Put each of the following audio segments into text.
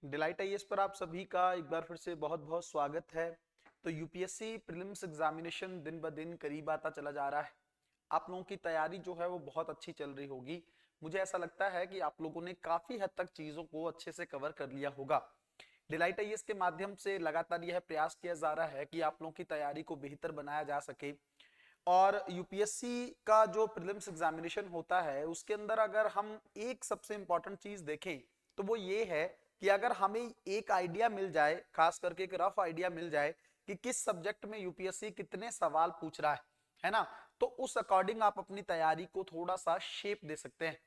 Delight IAS पर आप सभी का एक बार फिर से बहुत बहुत स्वागत है। तो यूपीएससी प्रीलिम्स एग्जामिनेशन दिन ब दिन करीब आता चला जा रहा है। आप लोगों की तैयारी जो है वो बहुत अच्छी चल रही होगी। मुझे ऐसा लगता है कि आप लोगों ने काफी हद तक चीजों को अच्छे से कवर कर लिया होगा। डिलाइट आईएएस के माध्यम से लगातार यह प्रयास किया जा रहा है कि आप लोगों की तैयारी को बेहतर बनाया जा सके। और यूपीएससी का जो प्रीलिम्स एग्जामिनेशन होता है उसके अंदर अगर हम एक सबसे इंपॉर्टेंट चीज देखें तो वो ये है कि अगर हमें एक आइडिया मिल जाए, खास करके एक रफ आइडिया मिल जाए कि किस सब्जेक्ट में यूपीएससी कितने सवाल पूछ रहा है ना, तो उस अकॉर्डिंग आप अपनी तैयारी को थोड़ा सा शेप दे सकते हैं।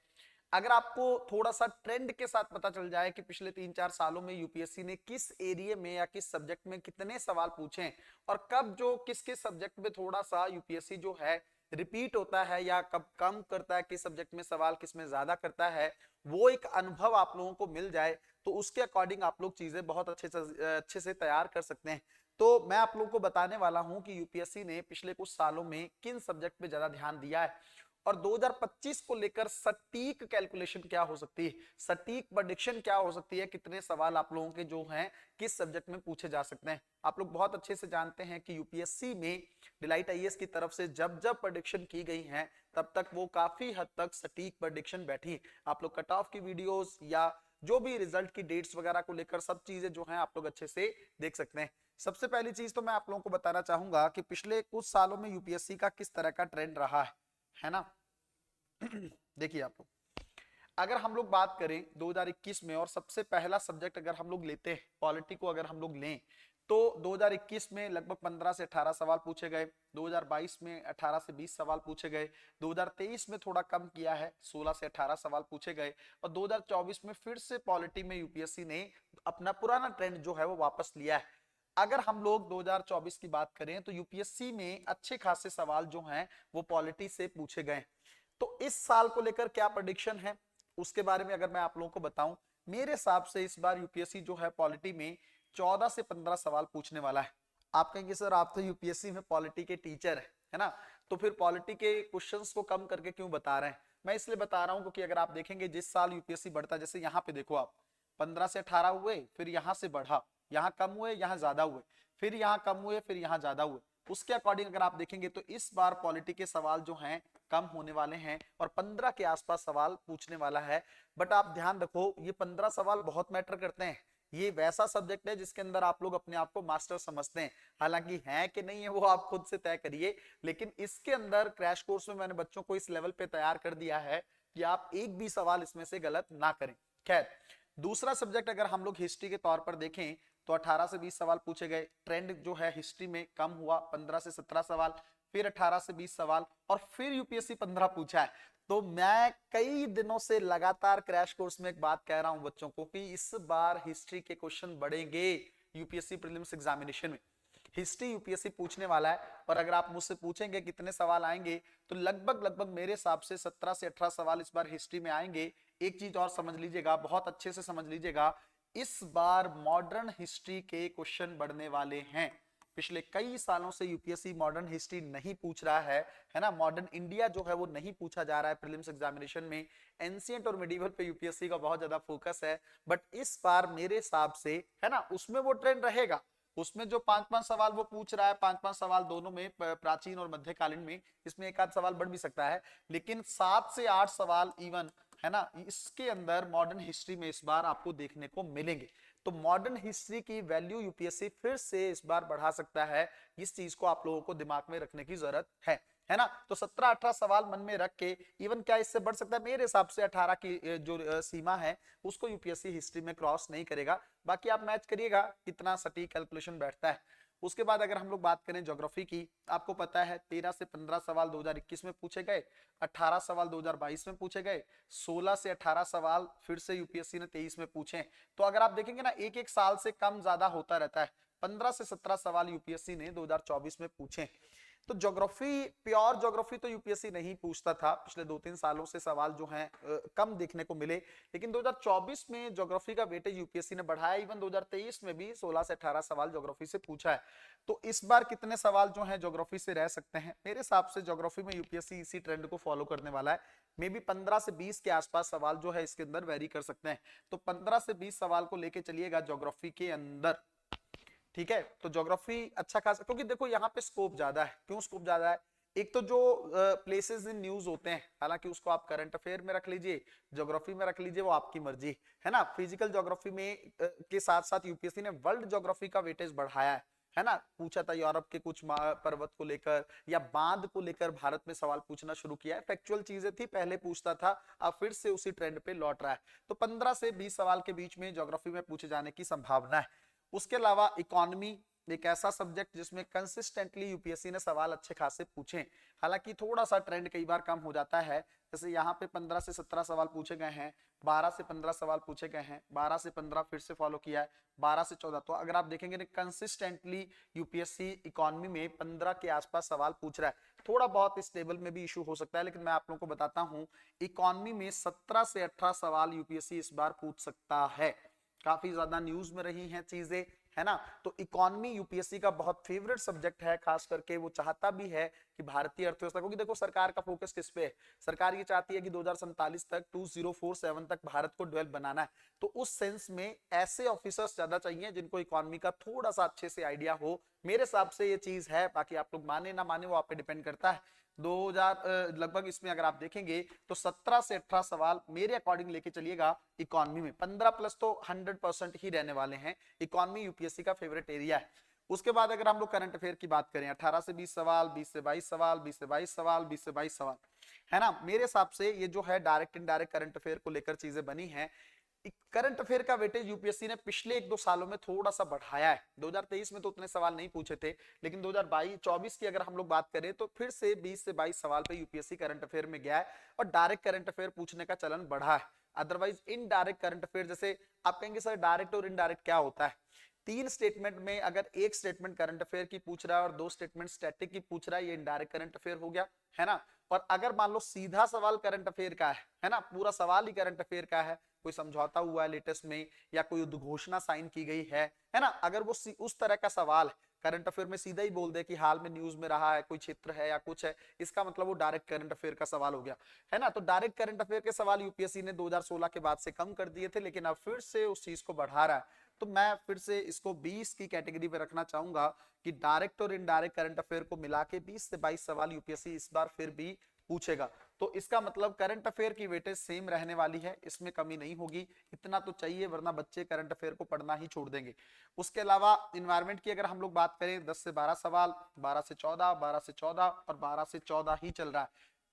अगर आपको थोड़ा सा ट्रेंड के साथ पता चल जाए कि पिछले 3-4 सालों में यूपीएससी ने किस एरिया में या किस सब्जेक्ट में कितने सवाल पूछे हैं और कब जो किस किस सब्जेक्ट में थोड़ा सा यूपीएससी जो है रिपीट होता है या कब कम करता है, किस सब्जेक्ट में सवाल किस में ज्यादा करता है, वो एक अनुभव आप लोगों को मिल जाए तो उसके अकॉर्डिंग आप लोग चीजें बहुत अच्छे से तैयार कर सकते हैं। तो मैं आप लोगों को बताने वाला हूं कि यूपीएससी ने पिछले कुछ सालों में किन सब्जेक्ट पे ज्यादा ध्यान दिया है और 2025 को लेकर सटीक कैलकुलेशन क्या हो सकती है, सटीक प्रेडिक्शन क्या हो सकती है, कितने सवाल आप लोगों के जो हैं किस सब्जेक्ट में पूछे जा सकते हैं। आप लोग बहुत अच्छे से जानते हैं कि यूपीएससी में डिलाइट आईएएस की तरफ से जब जब प्रेडिक्शन की गई हैं तब तक वो काफी हद तक सटीक प्रेडिक्शन बैठी। आप लोग कट ऑफ की वीडियोस या जो भी रिजल्ट की डेट्स वगैरह को लेकर सब चीजें जो हैं आप लोग अच्छे से देख सकते हैं। सबसे पहली चीज तो मैं आप लोगों को बताना चाहूंगा कि पिछले कुछ सालों में यूपीएससी का किस तरह का ट्रेंड रहा है ना। देखिए आप लोग, अगर हम लोग बात करें 2021 में और सबसे पहला सब्जेक्ट अगर हम लोग लेते हैं पॉलिटी को, अगर हम लोग लें तो 2021 में लगभग 15 से 18 सवाल पूछे गए, 2022 में 18 से 20 सवाल पूछे गए, 2023 में थोड़ा कम किया है 16 से 18 सवाल पूछे गए और 2024 में फिर से पॉलिटी में यूपीएससी ने अपना पुराना ट्रेंड जो है वो वापस लिया है। अगर हम लोग 2024 की बात करें तो यूपीएससी में अच्छे खासे सवाल जो हैं वो पॉलिटी से पूछे गए। तो इस साल को लेकर क्या प्रेडिक्शन है उसके बारे में अगर मैं आप लोगों को बताऊं, मेरे हिसाब से इस बार यूपीएससी जो है पॉलिटी में 14 से 15 सवाल पूछने वाला है। आप कहेंगे सर आप तो यूपीएससी में पॉलिटी के टीचर है ना, तो फिर पॉलिटी के क्वेश्चंस को कम करके क्यों बता रहे हैं? मैं इसलिए बता रहा हूं क्योंकि अगर आप देखेंगे जिस साल यूपीएससी बढ़ता है, जैसे यहाँ पे देखो आप 15 से 18 हुए, फिर यहाँ से बढ़ा, यहाँ कम हुए, यहाँ ज्यादा हुए, फिर यहाँ कम हुए, फिर यहाँ ज्यादा हुए, उसके अकॉर्डिंग अगर आप देखेंगे तो इस बार पॉलिटी के सवाल जो हैं कम होने वाले हैं और 15 के आसपास सवाल पूछने वाला है। बट आप ध्यान रखो ये 15 सवाल बहुत मैटर करते हैं। ये वैसा सब्जेक्ट है जिसके अंदर आप लोग अपने आप को मास्टर समझते हैं, हालांकि है कि नहीं है वो आप खुद से तय करिए, लेकिन इसके अंदर क्रैश कोर्स में मैंने बच्चों को इस लेवल पे तैयार कर दिया है कि आप एक भी सवाल इसमें से गलत ना करें। खैर, दूसरा सब्जेक्ट अगर हम लोग हिस्ट्री के तौर पर देखें तो 18 से 20 सवाल पूछे गए, ट्रेंड जो है हिस्ट्री में कम हुआ, 15 से 17 सवाल, फिर 18 से 20 सवाल और फिर यूपीएससी 15 पूछा है। तो मैं कई दिनों से लगातार क्रैश कोर्स में एक बात कह रहा हूं बच्चों को कि इस बार हिस्ट्री के क्वेश्चन बढ़ेंगे यूपीएससी प्रीलिम्स एग्जामिनेशन में। हिस्ट्री यूपीएससी पूछने वाला है और अगर आप मुझसे पूछेंगे कितने सवाल आएंगे तो लगभग लगभग मेरे हिसाब से 17 से 18 सवाल इस बार हिस्ट्री में आएंगे। एक चीज और समझ लीजिएगा, बहुत अच्छे से समझ लीजिएगा, इस बार मॉडर्न हिस्ट्री के क्वेश्चन बढ़ने वाले हैं। पिछले कई सालों से यूपीएससी मॉडर्न हिस्ट्री नहीं पूछ रहा है ना, मॉडर्न इंडिया जो है वो नहीं पूछा जा रहा है प्रीलिम्स एग्जामिनेशन में। एंशिएंट और मिडिवल पे यूपीएससी का बहुत ज्यादा फोकस है। बट इस बार मेरे हिसाब से है ना उसमें वो ट्रेंड रहेगा, उसमें जो 5-5 सवाल वो पूछ रहा है, 5-5 सवाल दोनों में, प्राचीन और मध्यकालीन में, इसमें एक आध सवाल बढ़ भी सकता है, लेकिन 7 से 8 सवाल इवन है ना इसके अंदर मॉडर्न हिस्ट्री में इस बार आपको देखने को मिलेंगे। तो मॉडर्न हिस्ट्री की वैल्यू यूपीएससी फिर से इस बार बढ़ा सकता है, इस चीज को आप लोगों को दिमाग में रखने की जरूरत है ना। तो 17-18 सवाल मन में रख के इवन क्या इससे बढ़ सकता है, मेरे हिसाब से 18 की जो सीमा है उसको यूपीएससी हिस्ट्री में क्रॉस नहीं करेगा। बाकी आप मैच करिएगा कितना सटीक कैलकुलेशन बैठता है। उसके बाद अगर हम लोग बात करें ज्योग्राफी की, आपको पता है 13 से 15 सवाल 2021 में पूछे गए, 18 सवाल 2022 में पूछे गए, 16 से 18 सवाल फिर से यूपीएससी ने 23 में पूछे। तो अगर आप देखेंगे ना एक एक साल से कम ज्यादा होता रहता है, 15 से 17 सवाल यूपीएससी ने 2024 में पूछे। तो ज्योग्राफी, प्योर ज्योग्राफी तो यूपीएससी नहीं पूछता था, पिछले 2-3 सालों से सवाल जो हैं कम देखने को मिले, लेकिन 2024 में ज्योग्राफी का वेटेज यूपीएससी ने बढ़ाया। इवन 2023 में भी 16 से 18 सवाल ज्योग्राफी से पूछा है। तो इस बार कितने सवाल जो हैं ज्योग्राफी से रह सकते हैं? मेरे हिसाब से ज्योग्राफी में यूपीएससी इसी ट्रेंड को फॉलो करने वाला है। मे बी 15 से 20 के आसपास सवाल जो है इसके अंदर वेरी कर सकते हैं। तो 15 से 20 सवाल को लेके चलिएगा ज्योग्राफी के अंदर, ठीक है? तो ज्योग्राफी अच्छा खासा, क्योंकि देखो यहाँ पे स्कोप ज्यादा है। क्यों स्कोप ज्यादा है? एक तो जो प्लेसेस इन न्यूज होते हैं, हालांकि उसको आप करंट अफेयर में रख लीजिए, ज्योग्राफी में रख लीजिए, वो आपकी मर्जी है ना। फिजिकल ज्योग्राफी में के साथ साथ यूपीएससी ने वर्ल्ड ज्योग्राफी का वेटेज बढ़ाया है ना। पूछा था यूरोप के कुछ पर्वत को लेकर या बांध को लेकर भारत में सवाल पूछना शुरू किया है। फैक्चुअल चीजें थी, पहले पूछता था, अब फिर से उसी ट्रेंड पे लौट रहा है। तो 15 से 20 सवाल के बीच में ज्योग्राफी में पूछे जाने की संभावना है। उसके अलावा इकोनॉमी एक ऐसा सब्जेक्ट जिसमें कंसिस्टेंटली यूपीएससी ने सवाल अच्छे खासे पूछे। हालांकि थोड़ा सा ट्रेंड कई बार कम हो जाता है, जैसे यहाँ पे 15 से 17 सवाल पूछे गए हैं, 12 से 15 सवाल पूछे गए हैं, 12 से 15 फिर से फॉलो किया है, 12 से 14। तो अगर आप देखेंगे कंसिस्टेंटली यूपीएससी इकोनॉमी में 15 के आसपास सवाल पूछ रहा है। थोड़ा बहुत इस टेबल में भी इशू हो सकता है, लेकिन मैं आप लोगों को बताता हूं इकोनॉमी में 17 से 18 सवाल यूपीएससी इस बार पूछ सकता है। काफी ज्यादा न्यूज में रही हैं चीजें, है ना। तो इकोनॉमी यूपीएससी का बहुत फेवरेट सब्जेक्ट है, खास करके वो चाहता भी है कि भारतीय अर्थव्यवस्था, क्योंकि देखो सरकार का फोकस किस पे है? सरकार ये चाहती है कि 2047 तक 2047 तक भारत को डेवलप बनाना है। तो उस सेंस में ऐसे ऑफिसर्स ज्यादा चाहिए जिनको इकोनॉमी का थोड़ा सा अच्छे से आइडिया हो। मेरे हिसाब से ये चीज है, बाकी आप लोग माने ना माने वो आप पे डिपेंड करता है। 2000 लगभग इसमें अगर आप देखेंगे तो 17 से 18 सवाल मेरे अकॉर्डिंग लेके चलिएगा इकोनॉमी में। 15 प्लस तो 100% ही रहने वाले हैं। इकोनॉमी यूपीएससी का फेवरेट एरिया है। उसके बाद अगर हम लोग करंट अफेयर की बात करें, 18 से 20 सवाल, 20 से 22 सवाल, 20 से 22 सवाल, 20 से 22 सवाल, है ना। मेरे हिसाब से ये जो है डायरेक्ट इनडायरेक्ट करंट अफेयर को लेकर चीजें बनी हैं। करंट अफेयर का वेटेज यूपीएससी ने पिछले 1-2 सालों में थोड़ा सा बढ़ाया है। 2023 में तो उतने सवाल नहीं पूछे थे, लेकिन 2022-24 की अगर हम लोग बात करें तो फिर से 20 से 22 सवाल पे यूपीएससी करंट अफेयर में गया है और डायरेक्ट करंट अफेयर पूछने का चलन बढ़ा है। अदरवाइज इनडायरेक्ट करंट अफेयर, जैसे आप कहेंगे सर डायरेक्ट और इनडायरेक्ट क्या होता है? 3 स्टेटमेंट में अगर एक स्टेटमेंट करंट अफेयर की पूछ रहा है और 2 स्टेटमेंट स्टैटिक की पूछ रहा है, ये इनडायरेक्ट करंट अफेयर हो गया, है ना। और अगर मान लो सीधा सवाल करंट अफेयर का है ना, पूरा सवाल ही करंट अफेयर का है, कोई समझौता हुआ है लेटेस्ट में या कोई उद्घोषणा साइन की गई है ना, अगर वो उस तरह का सवाल करंट अफेयर में सीधा ही बोल दे कि हाल में न्यूज में रहा है, कोई क्षेत्र है या कुछ है, इसका मतलब वो डायरेक्ट करंट अफेयर का सवाल हो गया, है ना। तो डायरेक्ट करंट अफेयर के सवाल यूपीएससी ने 2016 के बाद से कम कर दिए थे, लेकिन अब फिर से उस चीज को बढ़ा रहा है। तो मैं फिर से इसको 20 की कैटेगरी पे रखना चाहूंगा कि डायरेक्ट और इनडायरेक्ट करंट अफेयर को मिला के 20 से 22 सवाल यूपीएससी इस बार फिर भी पूछेगा। तो इसका मतलब करंट अफेयर की वेटेज सेम रहने वाली है, इसमें कमी नहीं होगी। इतना तो चाहिए, वरना बच्चे करंट अफेयर को पढ़ना ही छोड़ देंगे। उसके अलावा इन्वायरमेंट की अगर हम लोग बात करें, 10 से 12 सवाल, 12 से 14, 12 से 14 और 12 से 14 ही चल रहा है।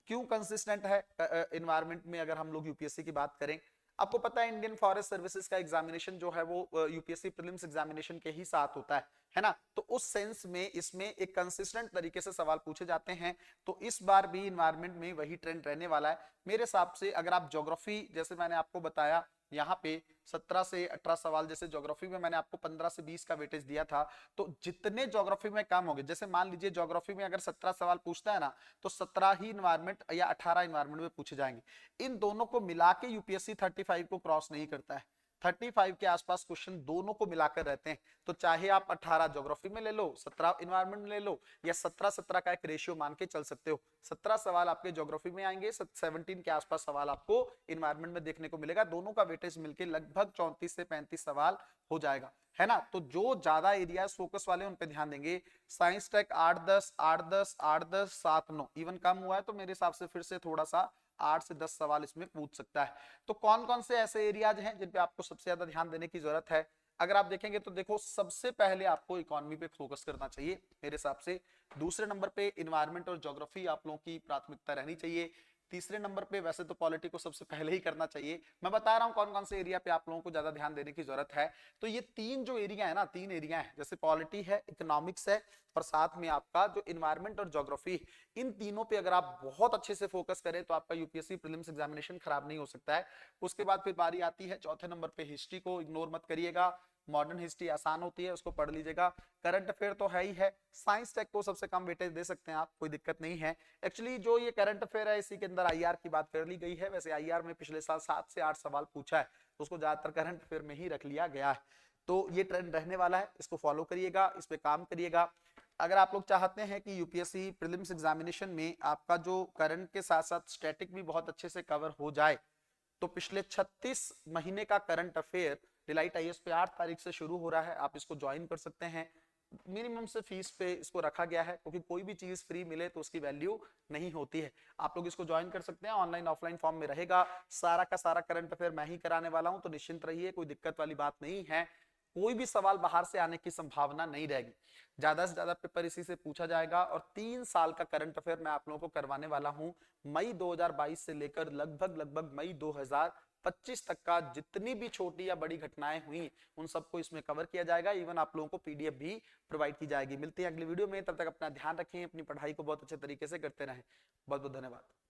क्यों कंसिस्टेंट है इन्वायरमेंट में अगर हम लोग यूपीएससी की बात करें? आपको पता है इंडियन फॉरेस्ट सर्विसेज का एग्जामिनेशन जो है वो यूपीएससी प्रीलिम्स एग्जामिनेशन के ही साथ होता है ना। तो उस सेंस में इसमें एक कंसिस्टेंट तरीके से सवाल पूछे जाते हैं। तो इस बार भी इन्वायरमेंट में वही ट्रेंड रहने वाला है मेरे हिसाब से। अगर आप ज्योग्राफी, जैसे मैंने आपको बताया यहाँ पे 17 से 18 सवाल, जैसे ज्योग्राफी में मैंने आपको 15 से 20 का वेटेज दिया था, तो जितने ज्योग्राफी में कम हो गए, जैसे मान लीजिए ज्योग्राफी में अगर 17 सवाल पूछता है ना, तो 17 ही इन्वायरमेंट या 18 इन्वायरमेंट में पूछे जाएंगे। इन दोनों को मिला के यूपीएससी 35 को क्रॉस नहीं करता है। 35 के आसपास क्वेश्चन दोनों को मिलाकर रहते हैं। तो चाहे आप 18 ज्योग्राफी में ले लो, 17 इन्वायरमेंट में ले लो, या 17-17 का एक रेशियो मान के चल सकते हो। 17 सवाल आपके ज्योग्राफी में आएंगे, 17 के आसपास सवाल आपको इन्वायरमेंट में देखने को मिलेगा। दोनों का वेटेज मिलकर लगभग 34 से 35 सवाल हो जाएगा, है ना। तो जो ज्यादा एरिया फोकस वाले उन पे ध्यान देंगे। साइंस टेक 8-10 8-10 8-10 7-9 इवन कम हुआ है, तो मेरे हिसाब से फिर से थोड़ा सा 8 से 10 सवाल इसमें पूछ सकता है। तो कौन कौन से ऐसे एरियाज हैं जिन पे आपको सबसे ज्यादा ध्यान देने की जरूरत है? अगर आप देखेंगे तो देखो, सबसे पहले आपको इकोनॉमी पे फोकस करना चाहिए मेरे हिसाब से। दूसरे नंबर पे इन्वायरमेंट और ज्योग्राफी आप लोगों की प्राथमिकता रहनी चाहिए। तीसरे नंबर पे वैसे तो पॉलिटी को सबसे पहले ही करना चाहिए। मैं बता रहा हूं कौन कौन से एरिया पे आप लोगों को ज्यादा ध्यान देने की जरूरत है। तो ये 3 जो एरिया है ना, 3 एरिया है, जैसे पॉलिटी है, इकोनॉमिक्स है, और साथ में आपका जो इन्वायरमेंट और ज्योग्राफी, इन तीनों पे अगर आप बहुत अच्छे से फोकस करें तो आपका यूपीएससी प्रीलिम्स एग्जामिनेशन खराब नहीं हो सकता है। उसके बाद फिर बारी आती है चौथे नंबर पे हिस्ट्री को इग्नोर मत करिएगा। मॉडर्न हिस्ट्री आसान होती है, उसको पढ़ लीजिएगा। करंट अफेयर तो है ही है, साइंस टेक को सबसे कम वेटेज दे सकते हैं आप, कोई दिक्कत नहीं है। एक्चुअली जो ये करंट अफेयर है इसी के अंदर आईआर की बात कर ली गई है। वैसे आईआर में पिछले साल 7 से 8 सवाल पूछा है, तो उसको ज्यादातर करंट अफेयर में ही रख लिया गया है। तो ये ट्रेंड रहने वाला है, इसको फॉलो करिएगा, इस पे काम करिएगा। अगर आप लोग चाहते हैं कि यूपीएससी प्रीलिम्स एग्जामिनेशन में आपका जो करंट के साथ साथ स्टैटिक भी बहुत अच्छे से कवर हो जाए, तो पिछले 36 महीने का करंट अफेयर डिलाइट आईएएस पे 8 तारीख से शुरू हो रहा है, आप इसको ज्वाइन कर सकते हैं। मिनिमम से फीस पे इसको रखा गया है, क्योंकि कोई भी चीज फ्री मिले तो उसकी वैल्यू नहीं होती है। आप लोग इसको ज्वाइन कर सकते हैं, ऑनलाइन ऑफलाइन फॉर्म में रहेगा, सारा का सारा करंट अफेयर मैं ही कराने वाला हूं, तो निश्चिंत रहिए, कोई दिक्कत वाली बात नहीं है। कोई भी सवाल बाहर से आने की संभावना नहीं रहेगी, ज्यादा से ज्यादा पेपर इसी से पूछा जाएगा। और 3 साल का करंट अफेयर मैं आप लोगों को करवाने वाला हूं, मई 2022 से लेकर लगभग मई 2025 तक का जितनी भी छोटी या बड़ी घटनाएं हुई उन सबको इसमें कवर किया जाएगा। इवन आप लोगों को पीडीएफ भी प्रोवाइड की जाएगी। मिलते हैं अगली वीडियो में, तब तक अपना ध्यान रखें, अपनी पढ़ाई को बहुत अच्छे तरीके से करते रहें। बहुत बहुत धन्यवाद।